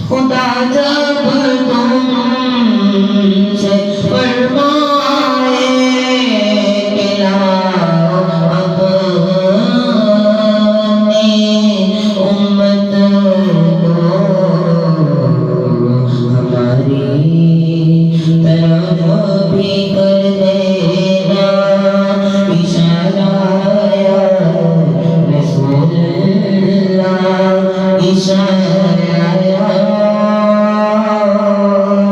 खुदा जब तुमसे फरमाए कि लाओ अपनी उम्मत को हमारी तरफ भी कर देना इशारा या रसूल अल्लाह इशारा या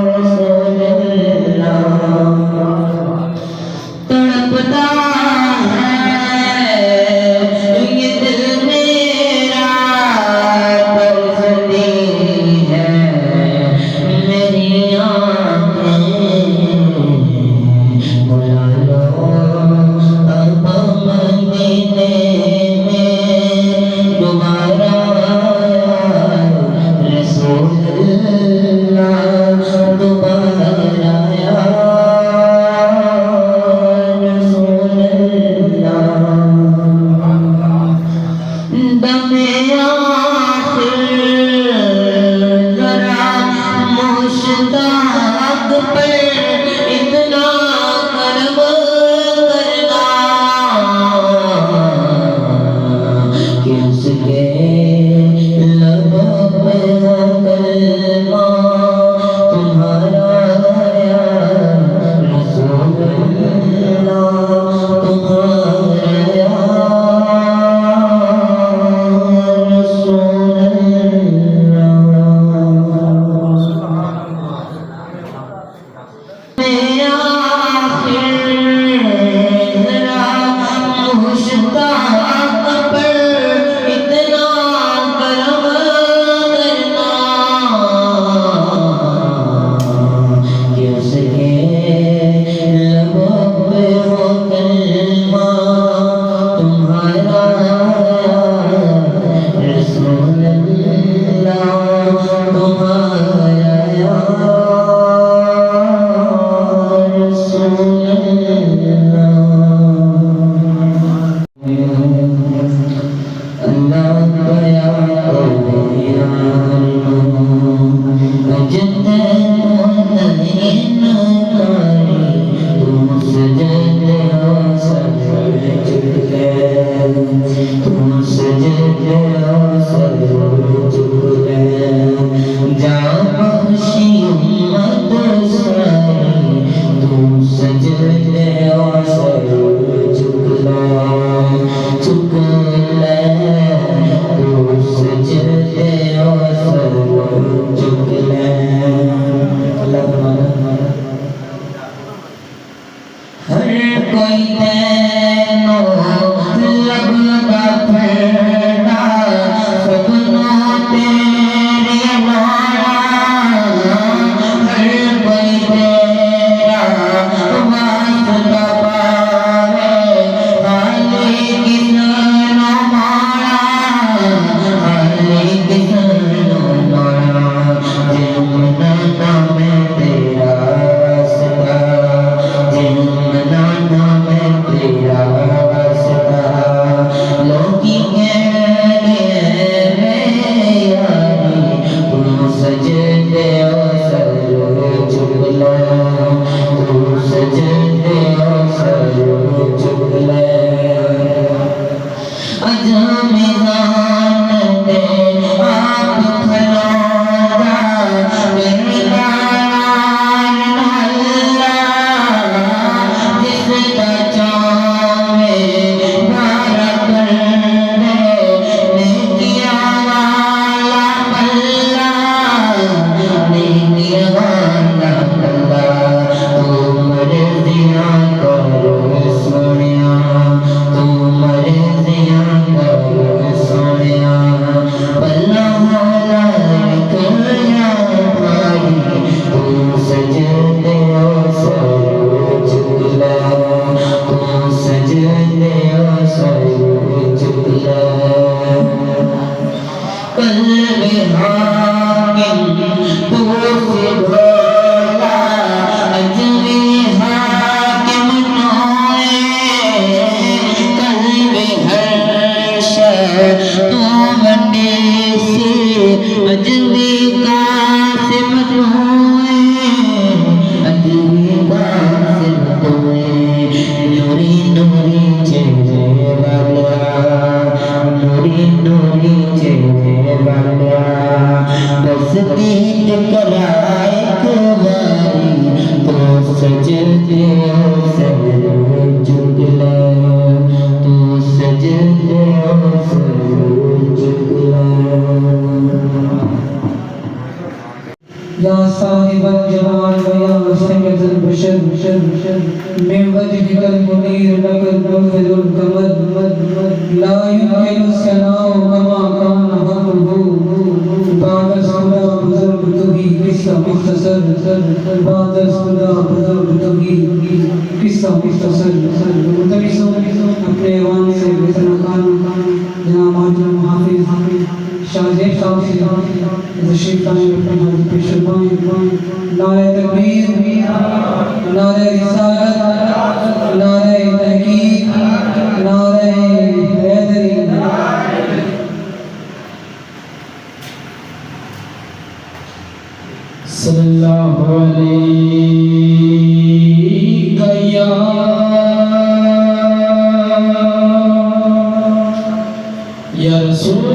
रसूल अल्लाह तड़पता है ये दिल मेरा तरसती है मेरी आँखें बुला लो अब मदीने में दोबारा रसूल अल्लाह दोबारा या रसूल अल्लाह दमे आखिर जरा मुश्ताक पर इतना करम करना कि उसके लबों पे हो कलमा तुम्हारा या रसूल अल्लाह तुम्हारा या रसूल अल्लाह मुश्ताक पर इतना करम करना कि उसके लबों पे हो कलमा तुम्हारा रसूल अल्लाह तुम्हारा या रसूल अल्लाह अल्लाह बया हर कोई तेनो लब का फैला सपनों तेरे मारा हर कोई तेरा वास्ता पावे हाले किसनो मारा हाले किसनो मारा जमुना नाम तेरा सदा जमुना नाम तेरा नूरी नूरी चेहरे वाला, नूरी नूरी चेहरे वाला, बस दीद कराए कुमारी तो सजदे सर झुकला, तो सजदे सर झुकला। या साहिबल जमाल व या सैयदल बशर मिन वजहिकल मुनीर लकल मुफिदुल कमर ला युमकिनु सनाउ कमा काना हक़ुहु बाद खुदा बुजुर्ग तुही किस्सा मुख्तसर बाद खुदा बुजुर्ग तुही किस्सा मुख्तसर। मुतमिसों अपने ईवान से इतना खान जनाब माजूम हाफिज शाहजेब साहब तशरीफ लाए अपने हाथ पे शर्माए। नारे तकबीर, नारे रिसालत, नारे तहकीक, नारे हैदरी। सल्लल्लाहु अलैहि या रसूल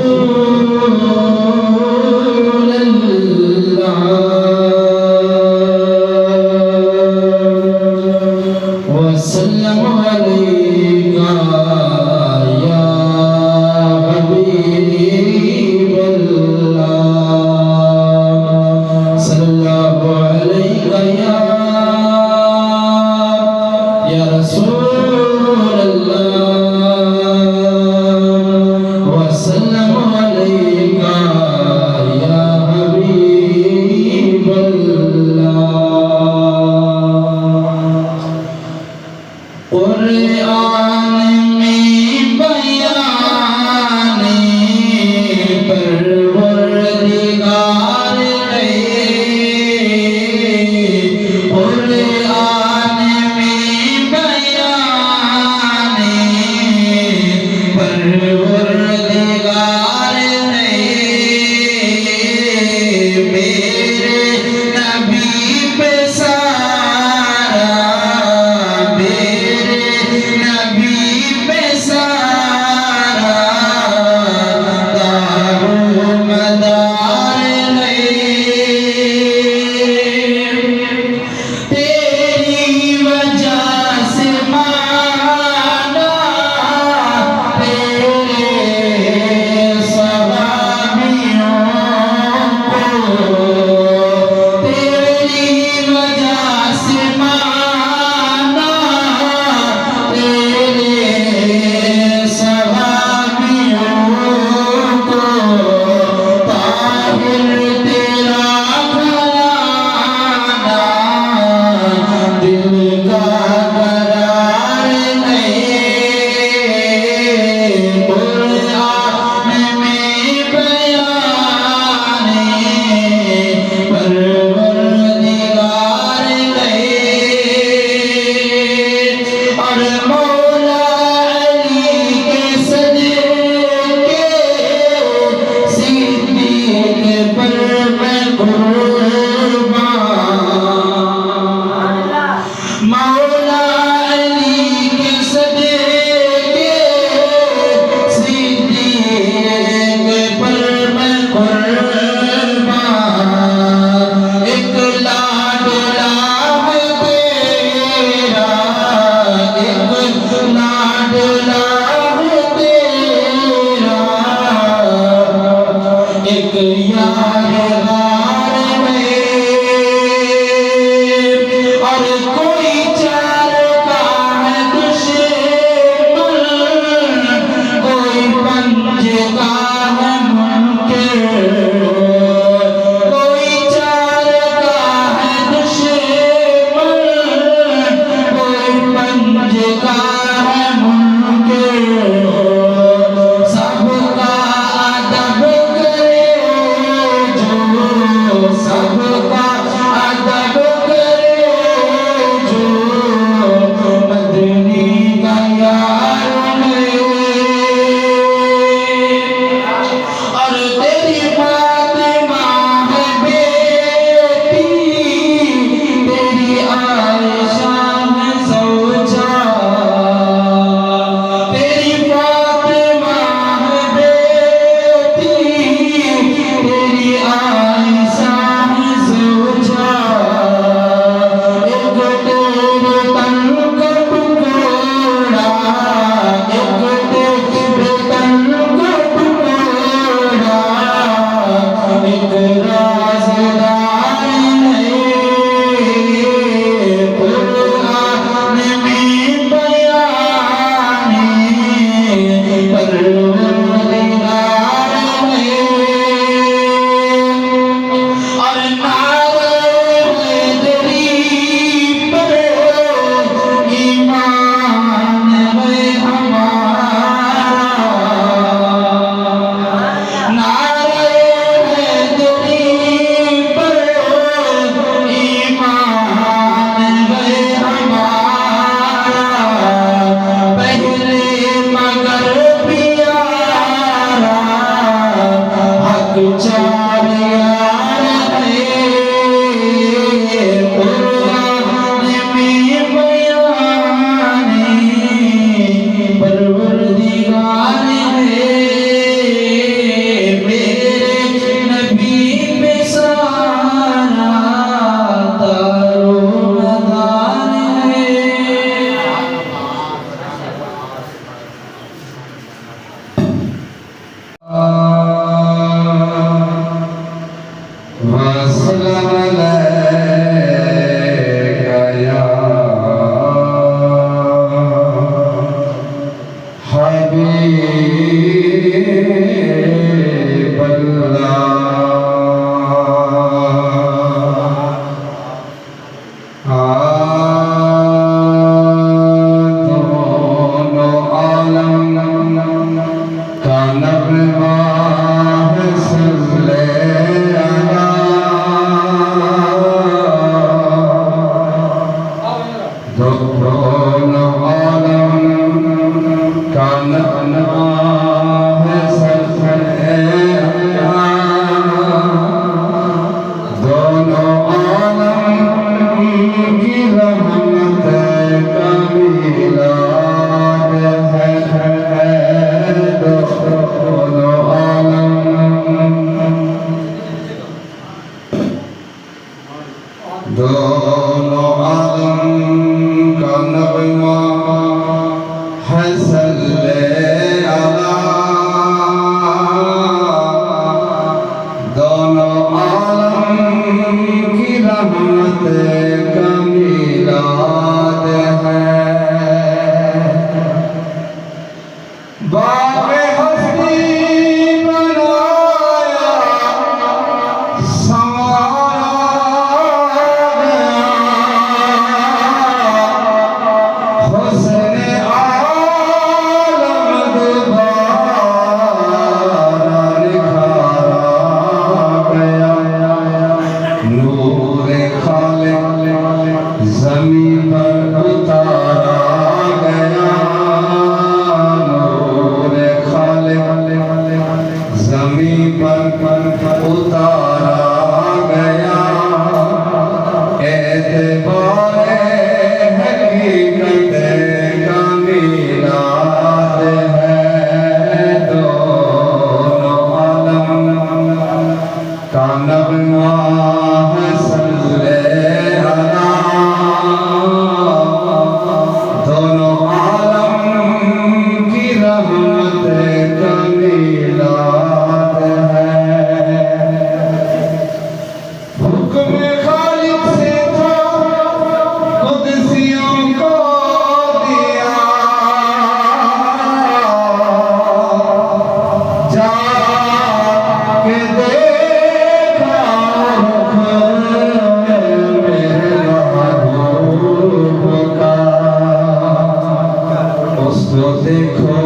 तो देखो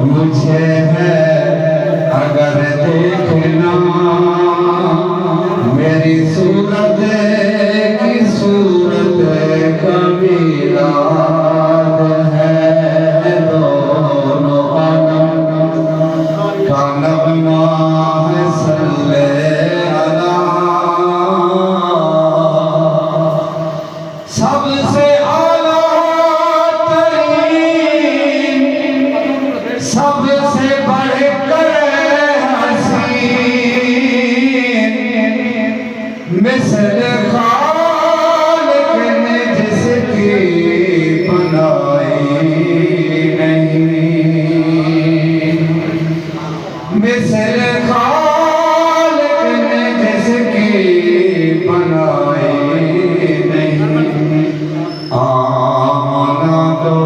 मुझे है अगर देखना मेरी सूरत की सूरत का मीलाद है दोनों आलम का नगमा है सल्ले अला सबसे आला तरीन सबसे बढ़कर मिसल खालिक ने जिसकी बनाई नहीं मिसल खालिक ने जिसकी बनाई नहीं आना तो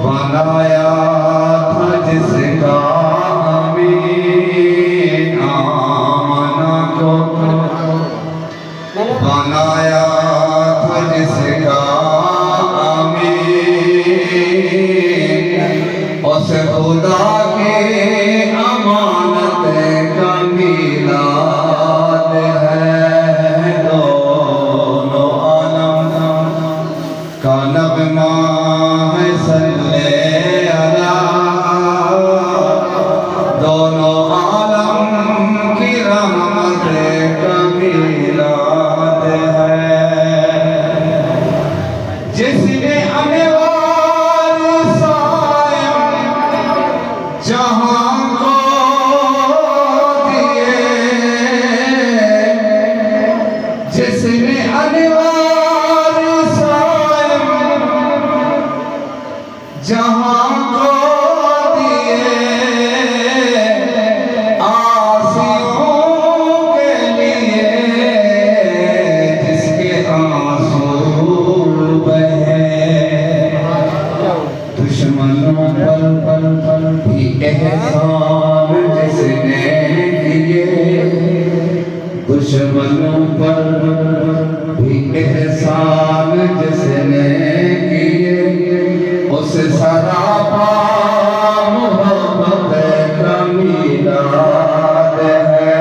बनाया था जिसका अमीन आना को बनाया था जिसका अमीन उस खुदा की अमानत का मीलाद है दोनों आलम का नगमा है सल्ले अला दोनों आलम की रहमत का मीलाद जिसने अनवार सायम जहां को दिए जिसने अनवार सायम जहां को दिए आसियों के लिए जिसके आंसू दुश्मनों पर भी एहसान जिसने किए दुश्मनों पर भी एहसान जिसने किए उस सरापा मोहब्बत का मीलाद है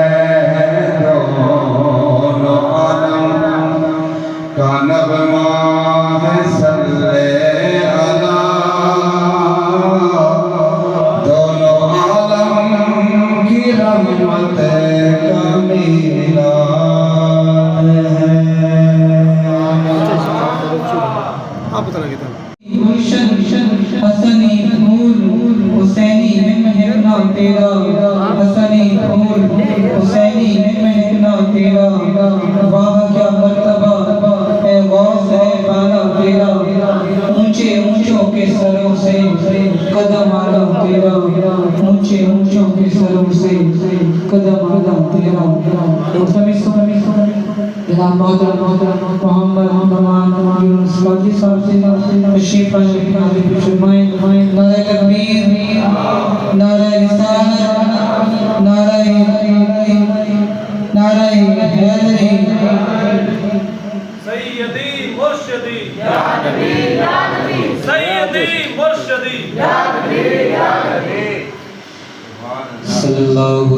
दोनों आलम का नगमा है सल्ले रहमत का मीलाद है आप बता रहे थे हसनी फूल हुसैनी में महकना तेरा हसनी फूल हुसैनी में महकना तेरा वाह क्या मर्तबा है गौस है बाला तेरा ऊंचे ऊंचों के सरों से कदम आला तेरा ऊंचे ऊंचों के सरों से कदम आला तेरा जनाब मोहम्मद यूनुस काजी साहब से तशरीफ हाजिर फरमाएं नारे तकबीर नारे रिसालत नारे हैदरी सैयदी मुर्शिदी या नबी सैयदी मुर्शिदी या नबी सल्लल्लाहु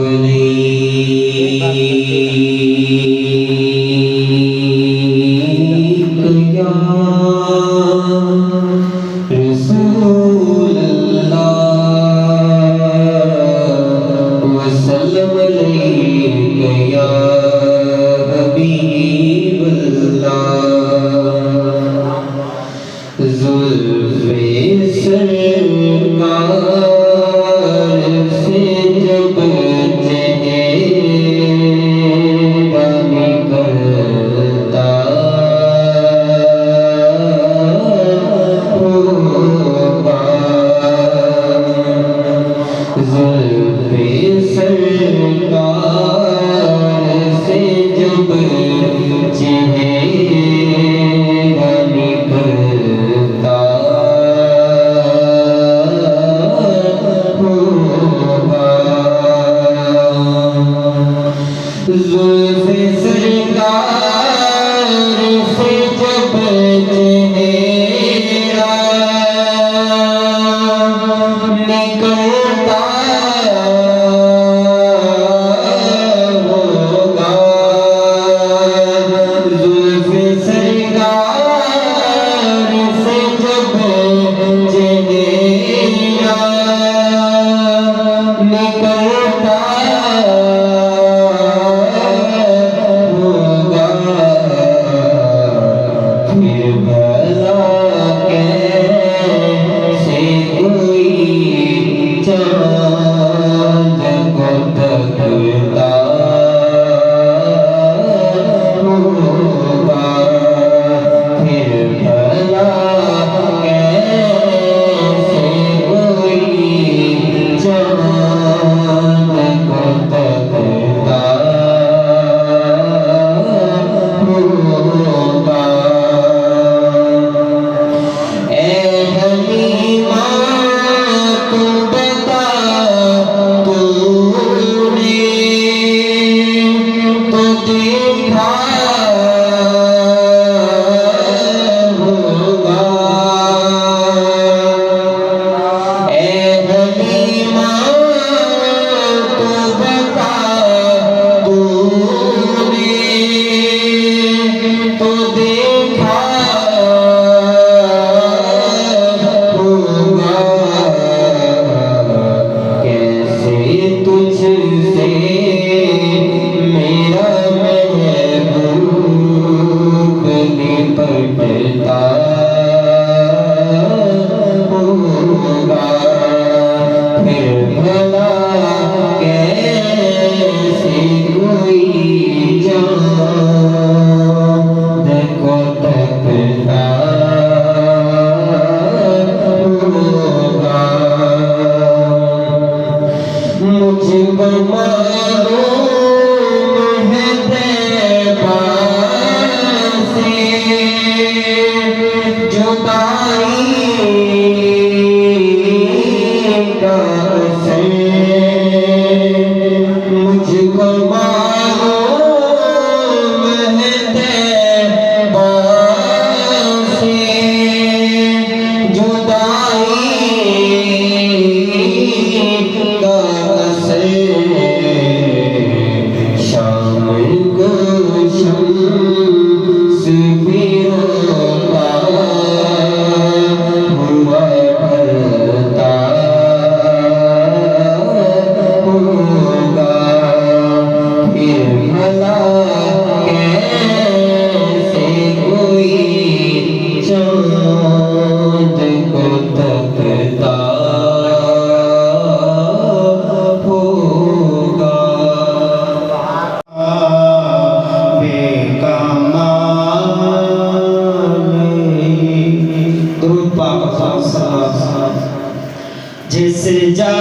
जिस जा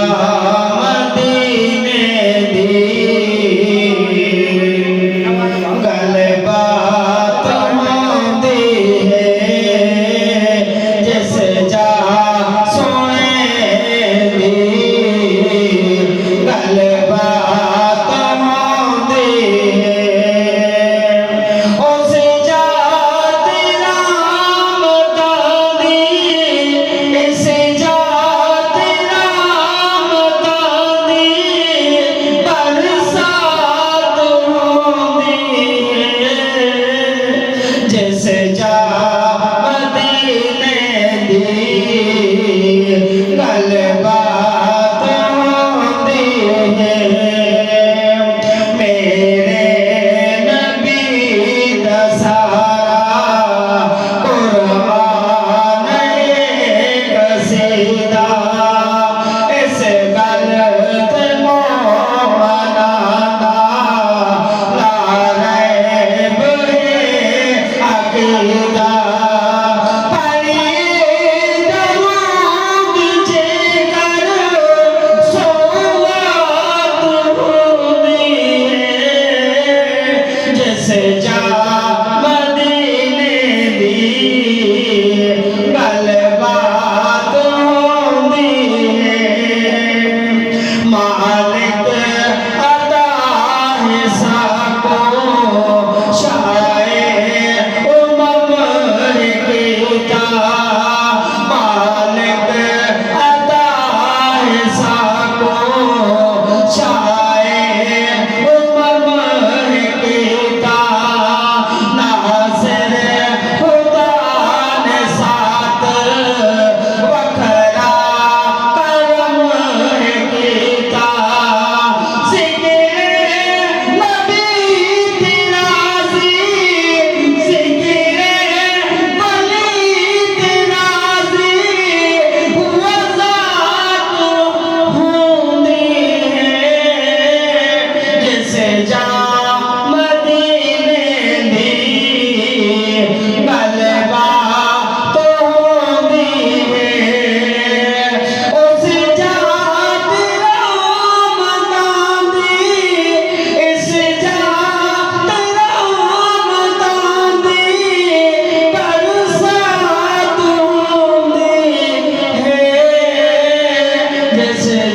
मदीने दी गलबात होंदी है, जिस जा सोने दी गलबात होंदी है, उस जा तेरा मदानी इस जा सा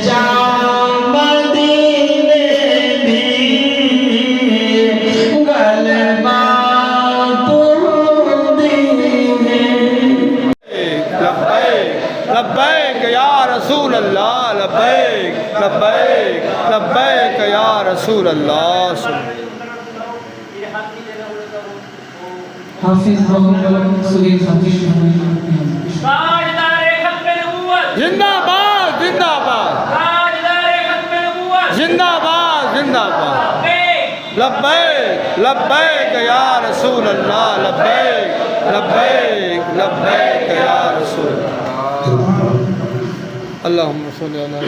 जा मदीने में गलबा लब्बैक या रसूल अल्लाह, लब्बैक लब्बैक लब्बैक या रसूल अल्लाह। हाफिज मोहम्मद सुगीर हाफिज ताजदारे खत्मे नबूवत जिंदाबाद जिंदाबाद ताजदारे खत्मे नबूवत जिंदाबाद जिंदाबाद। लब्बैक लब्बैक या रसूल अल्लाह, लब्बैक लब्बैक लब्बैक या रसूल अल्लाहुम्मा सल्ली अला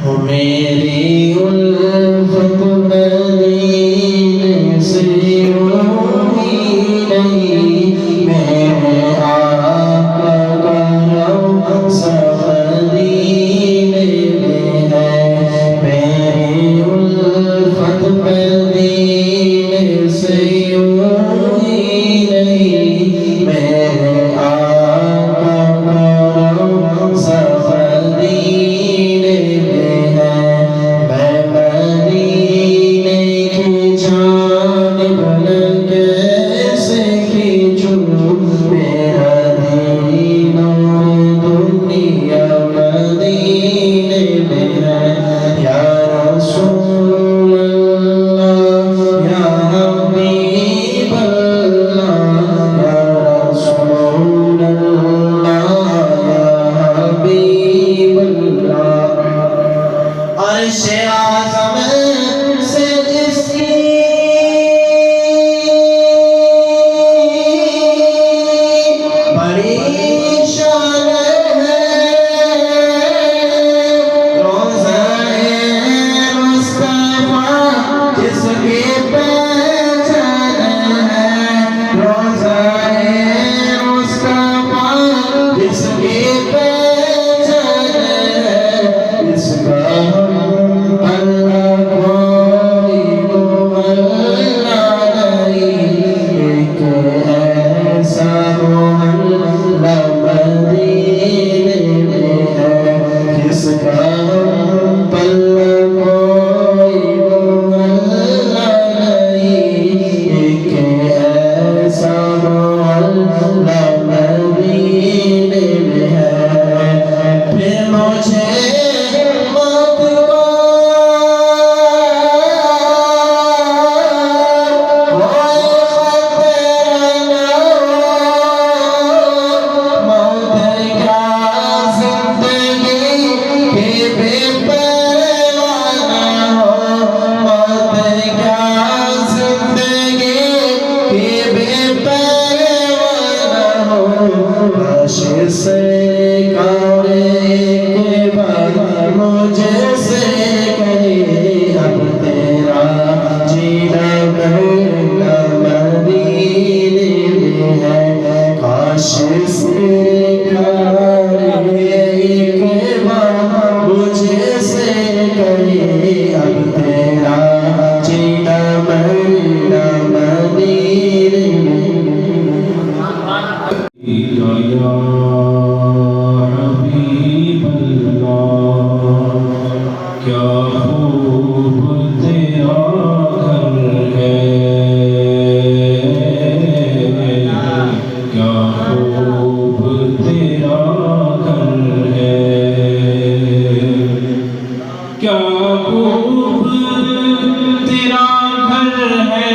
ओ मेरी उल्फत मदीने से हुई नहीं, मैं आका करम सब मदीने में है। मेरी उल्फत मदीने से हुई नहीं, मैं आका करम सब मदीने में है। मैं मदीने की जानिब कैसे खींचूं, मेरा दीन और दुनिया मदीने में है। या रसूल अल्लाह या हबीब अल्लाह, या रसूल अल्लाह या हबीब अल्लाह। अर्श-ए आज़म से जिसकी बड़ी शान है, रोज़ा-ए मुस्तफ़ा जिसकी पहचान है, रोज़ा-ए मुस्तफ़ा जिसकी पहचान है। इसका अल्लाह कोई मोहल्ला नहीं, एक ऐसा मोहल्ला मदीने में है, जिसका पल्ला कोई मोहल्ला नहीं, एक ऐसा मोहल्ला मदीने में है। फिर मुझे मौत को कोई खतरा न हो, मौत क्या जिंदगी के बेपरवाह न हो, मौत क्या जिंदगी के बेपरवाह न हो। काश सरकार एक बार मुझसे कहे, अब तेरा जीना मरना मदीने में है। काश सरकार एक बार मुझसे कहे, अब तेरा जीना मरना मदीने में। या हबीब अल्लाह, क्या खूब तेरा घर है, क्या खूब तेरा घर है, क्या खूब तेरा घर है।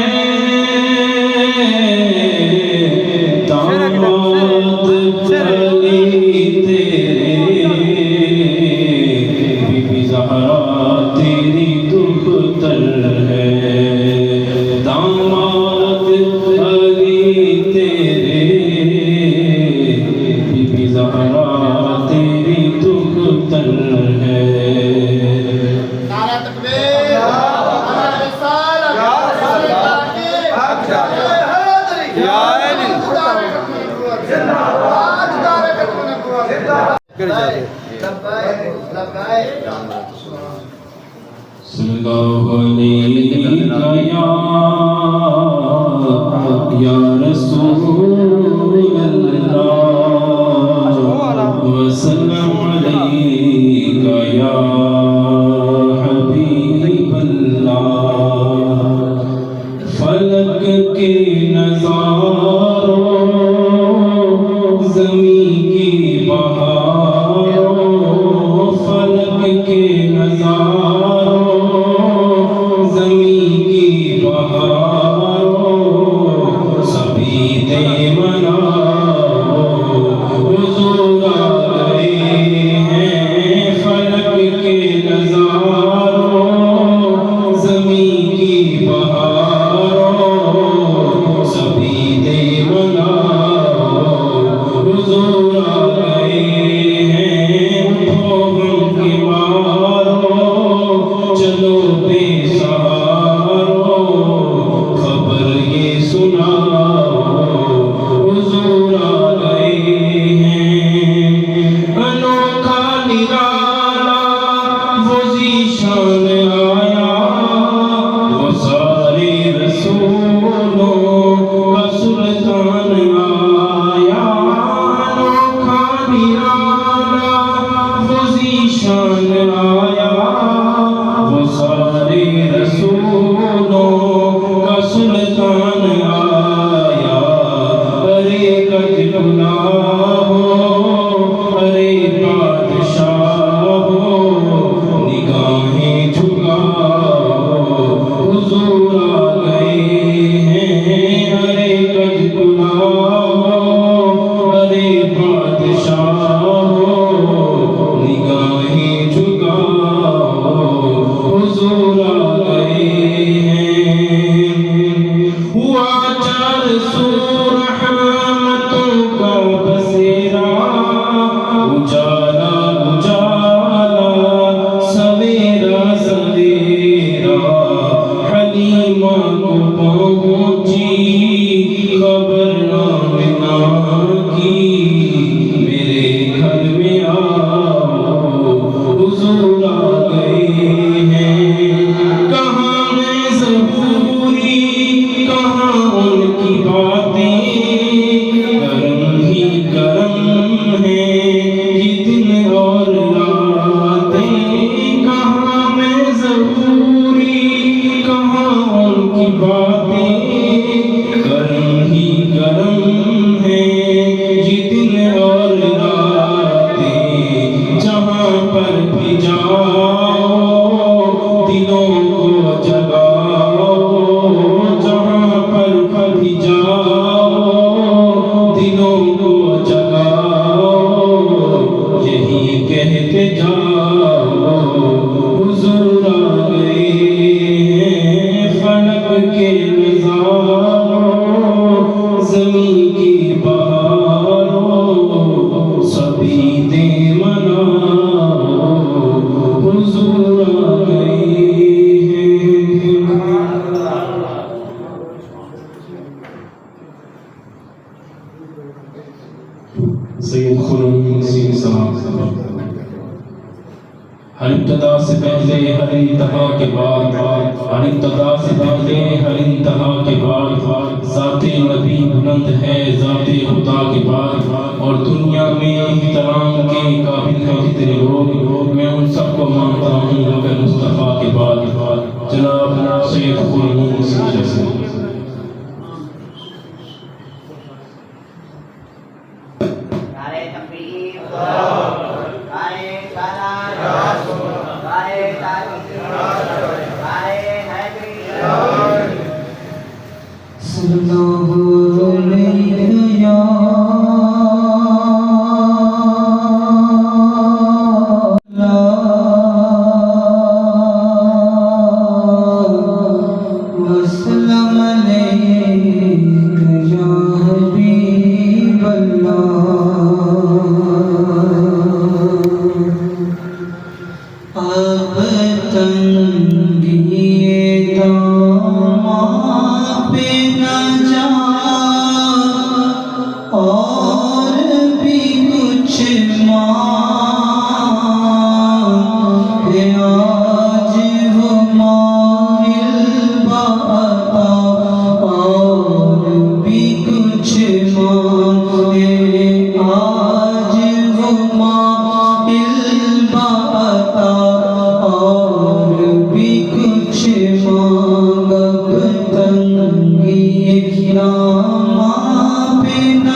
दामाद अली तेरे, बीबी ज़हरा तेरी दुख्तर है। दामाद अली तेरे, बीबी ज़हरा तेरी दुख्तर है। नारा तकबीर, नारा रिसालत, नारा हैदरी, या अली जिंदाबाद, तारे कदम नबूवत, कर जाते लब्बैक लब्बैक। सल्लल्लाहु अलैहि या रसूल अल्लाह, वसल्लम अलैहि अनोखा निराला वो ज़ीशान आया, वो सारे रसूलों का सुल्तान आया। अनोखा निराला वो ज़ीशान आया, वो सारे रसूलों का सुल्तान आया। अरे कद गुनाह हो, अरे बादशाह हो, निगाहें झुकाओ हुजूर आ गए हैं। अरे कद गुनाह हो, अरे बादशाह हो, निगाहें झुकाओ हुजूर आ गए हैं। हुआ चार सूर रहमतों का बसेरा, उजाला उजाला सवेरा सवेरा। हलीमा को पहुंची खबर आमिना की, मेरे घर में आओ हुजूर आ गए हैं। कहाँ मैं ज़बूरी, कहाँ उनकी बातें, करम ही करम है ये दिन और रातें। कहाँ मैं ज़बूरी, कहाँ उनकी बातें, करम ही करम है ये दिन और रातें। जहाँ पर भी जाओ दिलों को जगाओ, जहाँ पर भी जाओ दिलों को जगाओ। यही कहते जाओ हुजूर आ गए हैं। फलक के नज़ारों, ज़मीं की बहारों, सभी दे मनाओ हुजूर आ गए हैं। सैयद खुर्रम सिंह साहब, हर इब्तिदा से पहले हर इंतहा के बाद, हर इब्तिदा से पहले हर इंतहा के बाद, ज़ाते नबी बुलंद है ज़ाते खुदा के बाद। और दुनिया में इहतराम के काबिल है जितने लोग, मैं उन सबको मानता हूँ मगर मुस्तफ़ा के बाद। जनाब सैयद खुर्रम सिंह जैसे। नारे तकबीर, नारे सलात, नारे ताक़ीद, नारे हैदरी। सल्लल्लाहु अलैहि या वसल्लम अलैका या हबीब अल्लाह। अब तंगिए दामा पे न जा, और भी कुछ मांगे। आज वो मांगिल बाता, और भी कुछ मांगे। आज वो मांगिल बाता, और भी कुछ मांग। अब तंगिए दामा पे न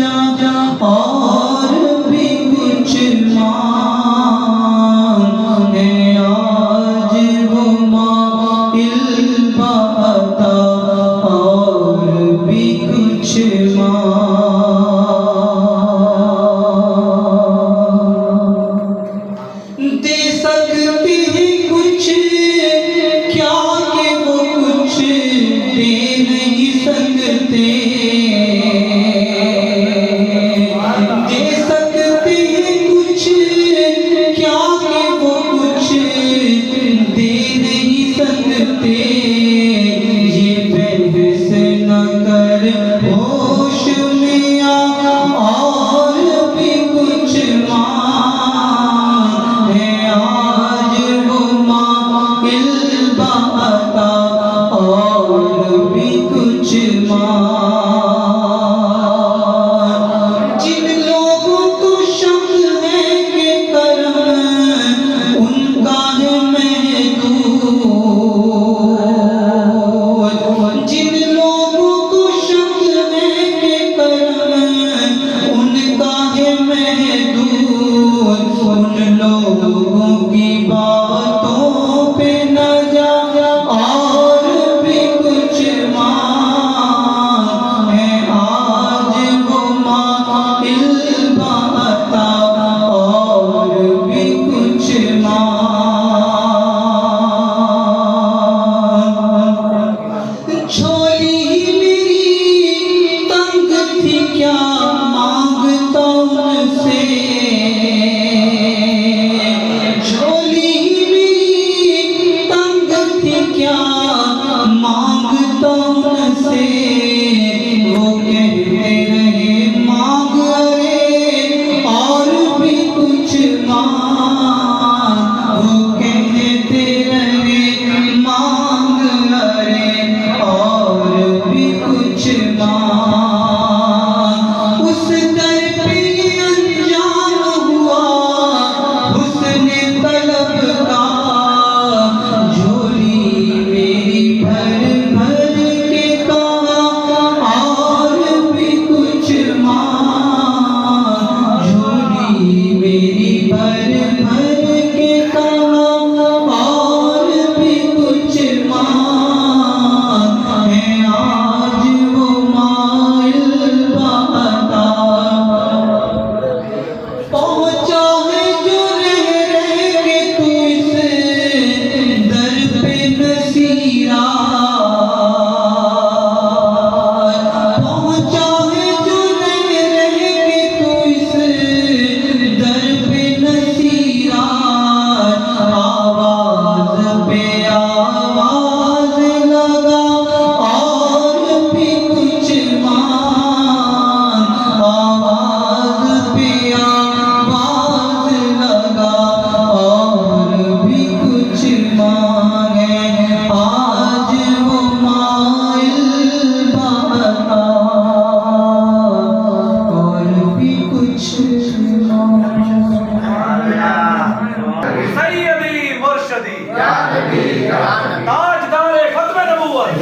जा, और भी कुछ मांगे। आज वो मांगिल बाता, और भी कुछ मांग। दे सकते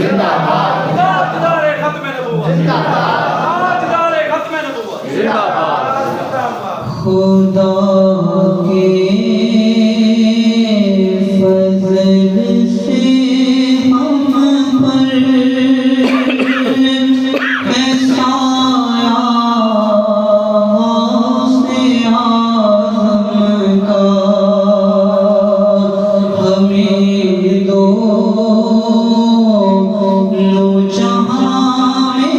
ताजदारे खत्म नबूवत ताजदारे खत्म नबूवत खुदा के फजल से हम पर है साया से आज़म का हमें दो जहाँ में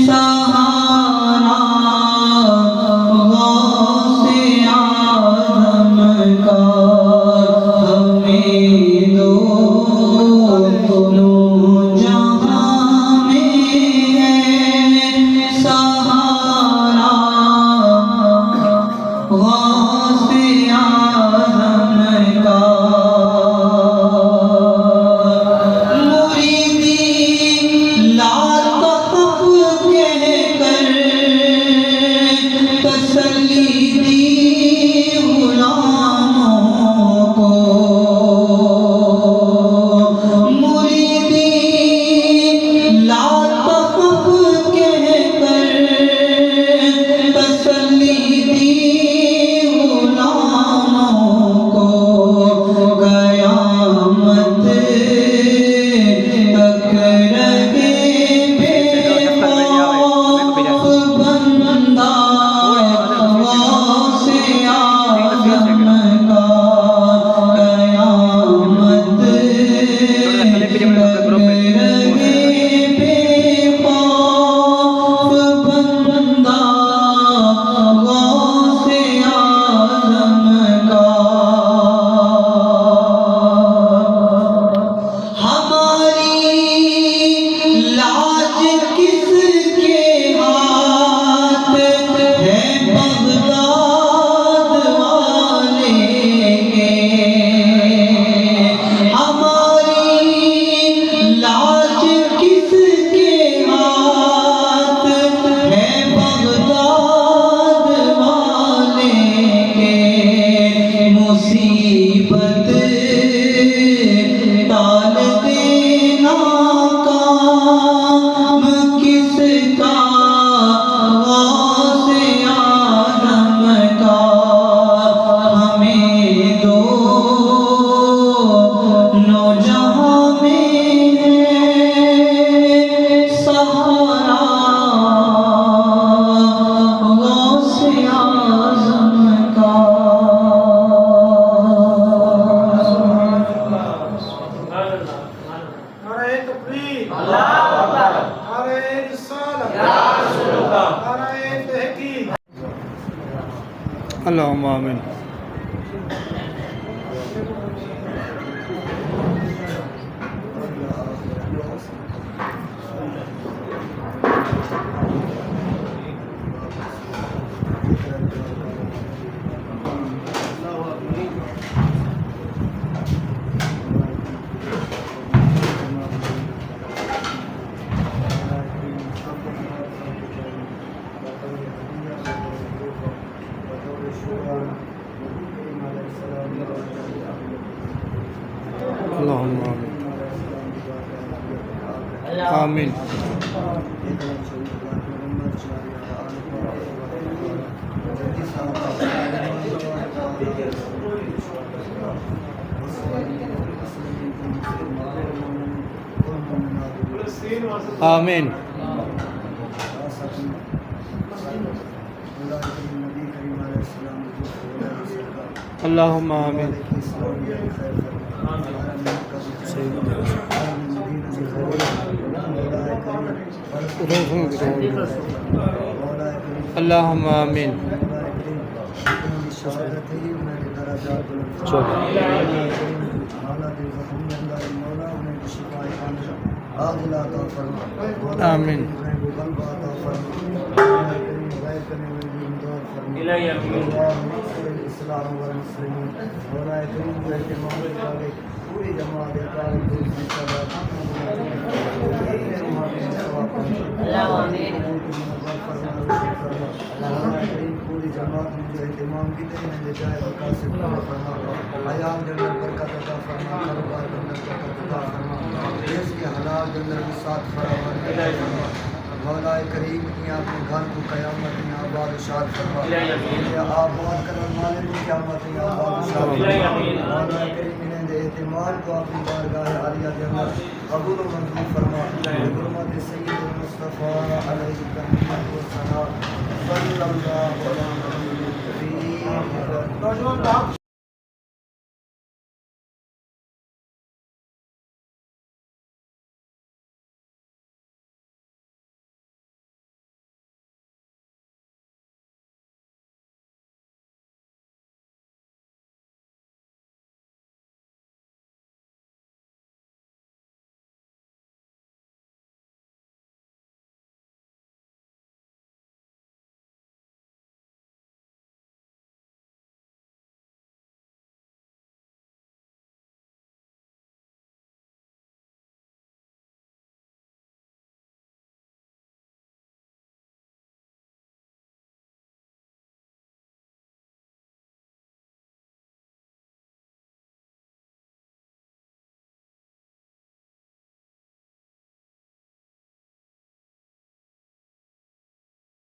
सहारा गौसे आज़म का हमें दो जहाँ में सहारा गौसे आज़म का तसल्ली दी गुलामों को मुरीदी ला तखफ कहकर तसल्ली दी गुलामों को क़यामत तक रहे बेखौफ बंदा गौसे आज़म का क़यामत तक रहे बेखौफ बंदा गौसे आज़म का हमारी लाज किसके हाथ है बगदाद वाले के हमारी लाज किसके हाथ है बगदाद वाले के मुसीबत टाल देना काम किसका गौसे आज़म का हमें दो जहाँ में सहारा गौसे आज़म का नारे तकबीर नारे रिसालत नारे तहकीक अल्लाहुम्मा आमीन। अल्लाहुम्मा आमीन। आमीन। अल्लाहुम्मा आमीन। अल्लाहुम्मा आमीन। आमीन। पूरी जमात पूरी जमात रात में जो इमाम की दे ने जाए मुकासिब फरमा हयात जन्नत बरकत अता फरमा कारोबार जन्नत बरकत अता फरमा रिज़्क़ हलाल जन्नत के साथ फरावर मौला करीम की अपने घर को क़यामत में आबाद शाद फरमा या आबाद कर मालिक की क़यामत में आबाद शाद फरमा मौला करीम ने दे एतमाद को अपनी बारगाह आलिया के अंदर कबूल और मंजूर फरमा हुर्मत सय्यद मुस्तफ़ा अलैहि सल्लल्लाहु अलैहि वसल्लम